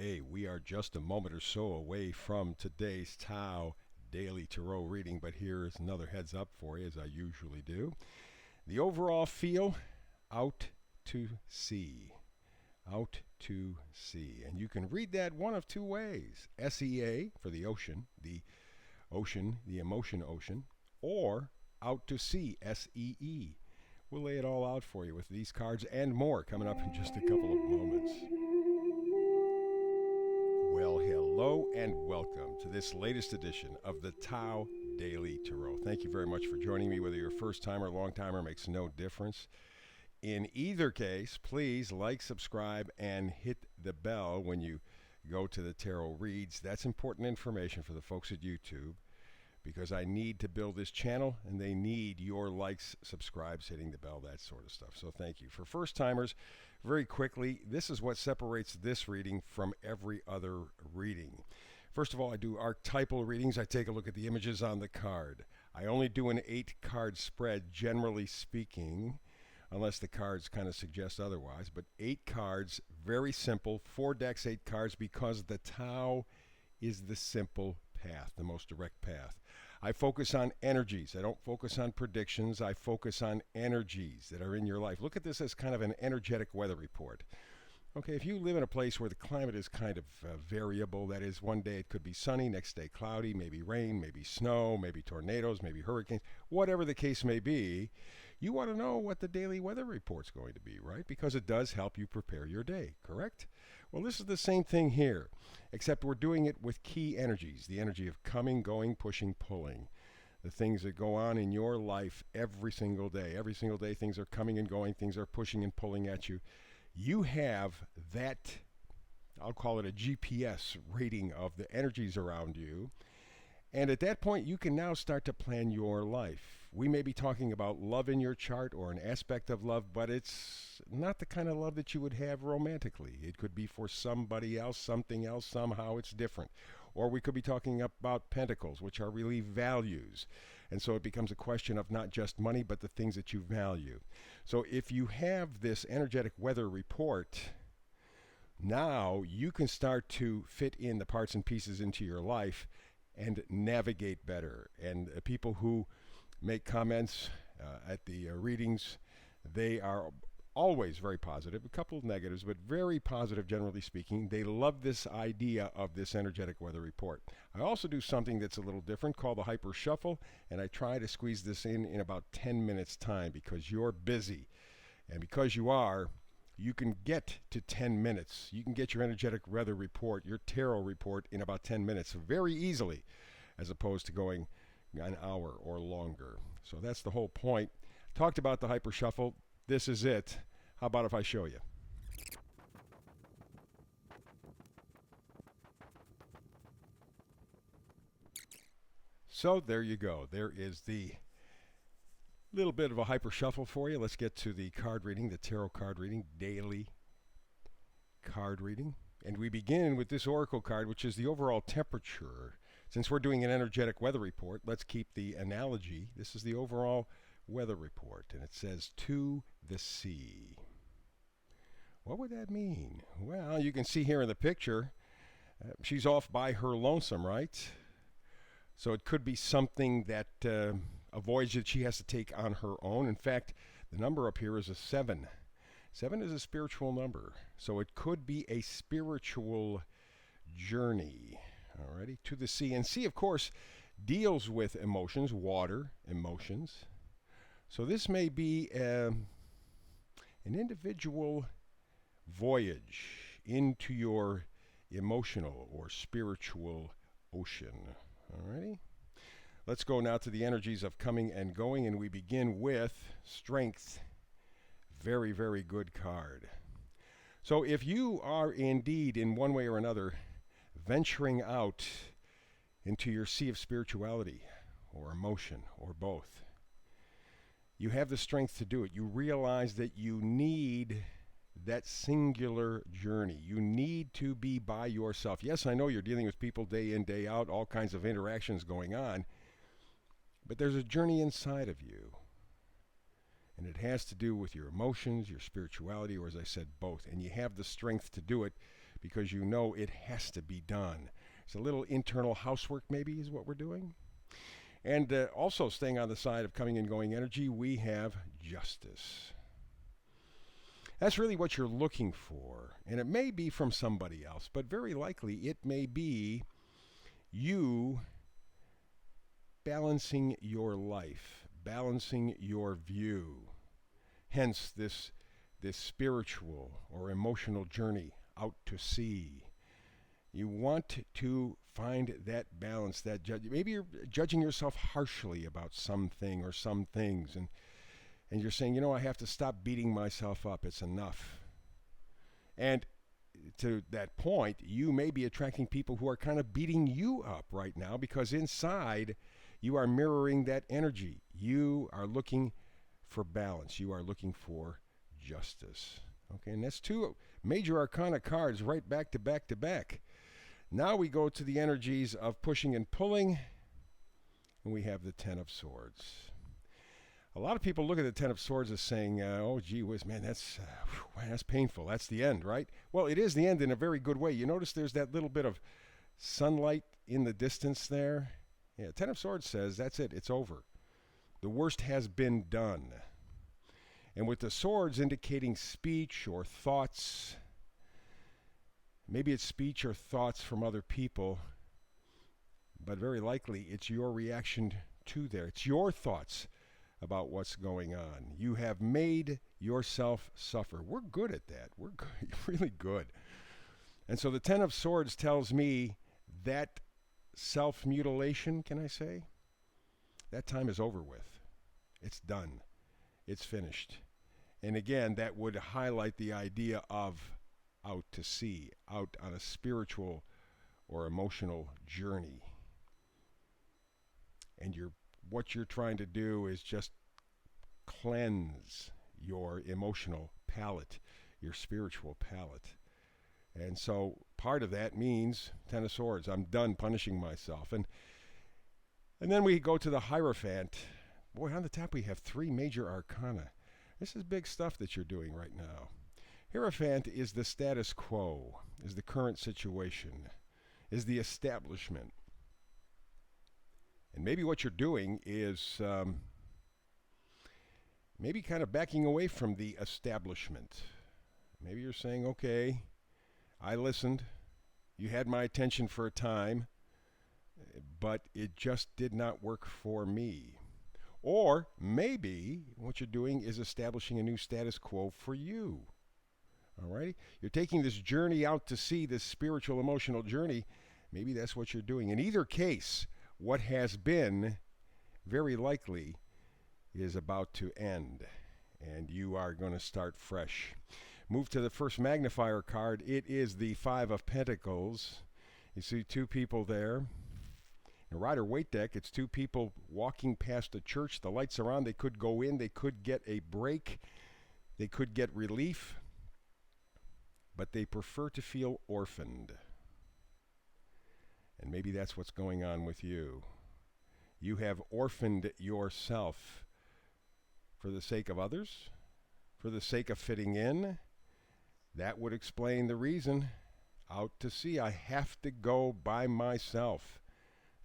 Hey, we are just a moment or so away from today's Tao Daily Tarot reading, but here's another heads up for you, as I usually do. The overall feel, out to sea. Out to sea. And you can read that one of two ways. SEA for the ocean, the emotion ocean, or out to sea, SEE. We'll lay it all out for you with these cards and more coming up in just a couple of moments. Well, hello and welcome to this latest edition of the Tao Daily Tarot. Thank you very much for joining me. Whether you're a first timer or long timer makes no difference. In either case, please like, subscribe, and hit the bell when you go to the Tarot Reads. That's important information for the folks at YouTube, because I need to build this channel and they need your likes, subscribes, hitting the bell, that sort of stuff. So thank you. For first timers, very quickly, this is what separates this reading from every other reading. First of all, I do archetypal readings. I take a look at the images on the card. I only do an 8-card spread, generally speaking, unless the cards kind of suggest otherwise. But 8 cards, very simple, 4 decks, 8 cards, because the Tao is the simple path, the most direct path. I focus on energies. I don't focus on predictions. I focus on energies that are in your life. Look at this as kind of an energetic weather report. Okay, if you live in a place where the climate is kind of variable, that is, one day it could be sunny, next day cloudy, maybe rain, maybe snow, maybe tornadoes, maybe hurricanes, whatever the case may be, you want to know what the daily weather report's going to be, right? Because it does help you prepare your day, correct? Well, this is the same thing here, except we're doing it with key energies, the energy of coming, going, pushing, pulling. The things that go on in your life every single day. Every single day things are coming and going, things are pushing and pulling at you. You have that, I'll call it a GPS rating of the energies around you. And at that point, you can now start to plan your life. We may be talking about love in your chart or an aspect of love, but it's not the kind of love that you would have romantically. It could be for somebody else, something else, somehow it's different. Or we could be talking about pentacles, which are really values. And so it becomes a question of not just money, but the things that you value. So if you have this energetic weather report, now you can start to fit in the parts and pieces into your life and navigate better. And people who make comments at the readings, they are always very positive, a couple of negatives, but very positive generally speaking. They love this idea of this energetic weather report. I also do something that's a little different called the Hyper Shuffle, and I try to squeeze this in about 10 minutes time because you're busy. And because you are, you can get to 10 minutes. You can get your energetic weather report, your tarot report, in about 10 minutes very easily, as opposed to going an hour or longer. So that's the whole point. Talked about the Hyper Shuffle. This is it. How about if I show you? So there you go. There is the little bit of a hyper shuffle for you. Let's get to the card reading, the tarot card reading, daily card reading. And we begin with this oracle card, which is the overall temperature. Since we're doing an energetic weather report, let's keep the analogy. This is the overall weather report, and it says to the sea. What would that mean? Well, you can see here in the picture, she's off by her lonesome, right? So it could be something that a voyage that she has to take on her own. In fact, the number up here is a 7. 7 is a spiritual number. So it could be a spiritual journey, alrighty, to the sea. And sea, of course, deals with emotions, water, emotions. So this may be an individual voyage into your emotional or spiritual ocean, alrighty? Let's go now to the energies of coming and going, and we begin with Strength. Very, very good card. So if you are indeed, in one way or another, venturing out into your sea of spirituality or emotion or both, you have the strength to do it. You realize that you need that singular journey. You need to be by yourself. Yes, I know you're dealing with people day in, day out, all kinds of interactions going on, but there's a journey inside of you. And it has to do with your emotions, your spirituality, or as I said, both. And you have the strength to do it because you know it has to be done. It's a little internal housework, maybe, is what we're doing. And also staying on the side of coming and going energy, we have justice. That's really what you're looking for. And it may be from somebody else, but very likely it may be you balancing your life, balancing your view. Hence this spiritual or emotional journey out to sea. You want to find that balance, maybe you're judging yourself harshly about something or some things, and you're saying, I have to stop beating myself up. It's enough. And to that point, you may be attracting people who are kind of beating you up right now because inside you are mirroring that energy. You are looking for balance. You are looking for justice. Okay, and that's two major arcana cards right back to back to back. Now we go to the energies of pushing and pulling, and we have the Ten of Swords. A lot of people look at the Ten of Swords as saying, oh, gee whiz, man, that's painful. That's the end, right? Well, it is the end in a very good way. You notice there's that little bit of sunlight in the distance there? Yeah, Ten of Swords says that's it. It's over. The worst has been done. And with the swords indicating speech or thoughts, maybe it's speech or thoughts from other people, but very likely it's your reaction to there. It's your thoughts about what's going on. You have made yourself suffer. We're good at that. We're really good. And so the Ten of Swords tells me that self-mutilation, can I say? That time is over with. It's done. It's finished. And again, that would highlight the idea of out to sea, out on a spiritual or emotional journey. And what you're trying to do is just cleanse your emotional palate, your spiritual palate. And so part of that means Ten of Swords. I'm done punishing myself. And then we go to the Hierophant. Boy, on the top we have three major arcana. This is big stuff that you're doing right now. Hierophant is the status quo, is the current situation, is the establishment. And maybe what you're doing is maybe kind of backing away from the establishment. Maybe you're saying, okay, I listened. You had my attention for a time, but it just did not work for me. Or maybe what you're doing is establishing a new status quo for you. All right? You're taking this journey out to sea, this spiritual, emotional journey. Maybe that's what you're doing. In either case, what has been very likely is about to end, and you are going to start fresh. Move to the first magnifier card. It is the Five of Pentacles. You see two people there. In Rider-Waite deck, it's two people walking past a church. The lights are on. They could go in. They could get a break. They could get relief. But they prefer to feel orphaned. And maybe that's what's going on with you. You have orphaned yourself for the sake of others, for the sake of fitting in. That would explain the reason. Out to sea, I have to go by myself.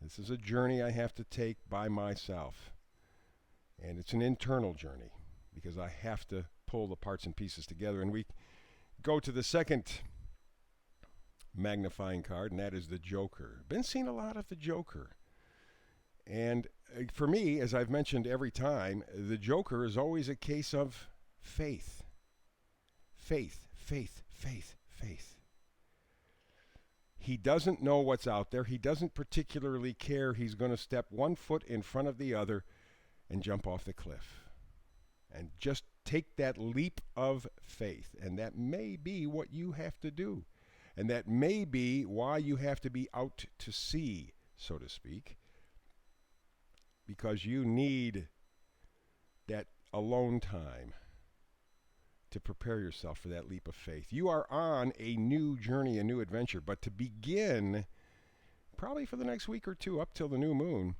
This is a journey I have to take by myself. And it's an internal journey because I have to pull the parts and pieces together. And we go to the second magnifying card, and that is the Joker. Been seeing a lot of the Joker. And for me, as I've mentioned every time, the Joker is always a case of faith. Faith, faith, faith, faith. He doesn't know what's out there. He doesn't particularly care. He's going to step one foot in front of the other and jump off the cliff. And just take that leap of faith. And that may be what you have to do. And that may be why you have to be out to sea, so to speak. Because you need that alone time to prepare yourself for that leap of faith. You are on a new journey, a new adventure. But to begin, probably for the next week or two, up till the new moon,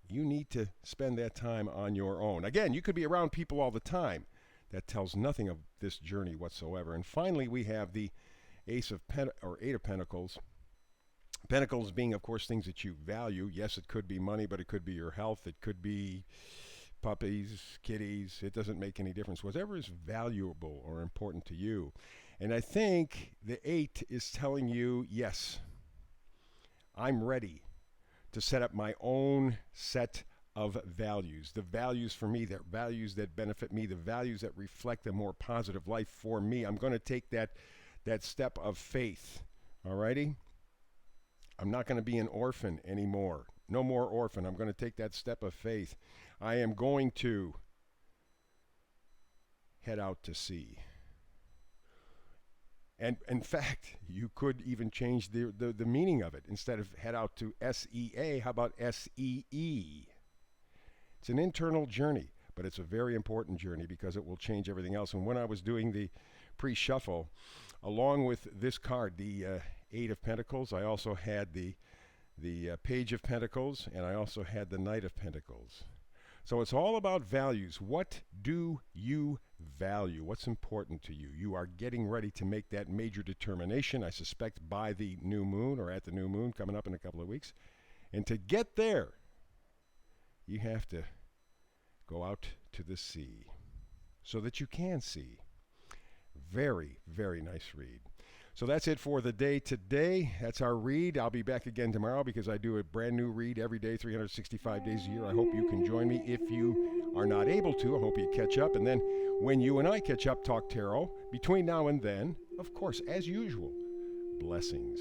you need to spend that time on your own. Again, you could be around people all the time. That tells nothing of this journey whatsoever. And finally, we have the Eight of Pentacles. Pentacles being, of course, things that you value. Yes, it could be money, but it could be your health. It could be puppies, kitties. It doesn't make any difference. Whatever is valuable or important to you. And I think the 8 is telling you, yes, I'm ready to set up my own set of values. The values for me, the values that benefit me, the values that reflect a more positive life for me. I'm going to take that step of faith. Alrighty? I'm not going to be an orphan anymore. No more orphan. I'm going to take that step of faith. I am going to head out to sea. And in fact, you could even change the meaning of it. Instead of head out to SEA, how about SEE? It's an internal journey, but it's a very important journey because it will change everything else. And when I was doing the pre-shuffle, along with this card, the 8 of Pentacles, I also had the Page of Pentacles, and I also had the Knight of Pentacles. So it's all about values. What do you value? What's important to you? You are getting ready to make that major determination, I suspect, by the new moon or at the new moon coming up in a couple of weeks. And to get there, you have to go out to the sea so that you can see. Very, very nice read. So that's it for the day today. That's our read. I'll be back again tomorrow because I do a brand new read every day, 365 days a year. I hope you can join me. If you are not able to, I hope you catch up. And then when you and I catch up, talk tarot. Between now and then, of course, as usual, blessings.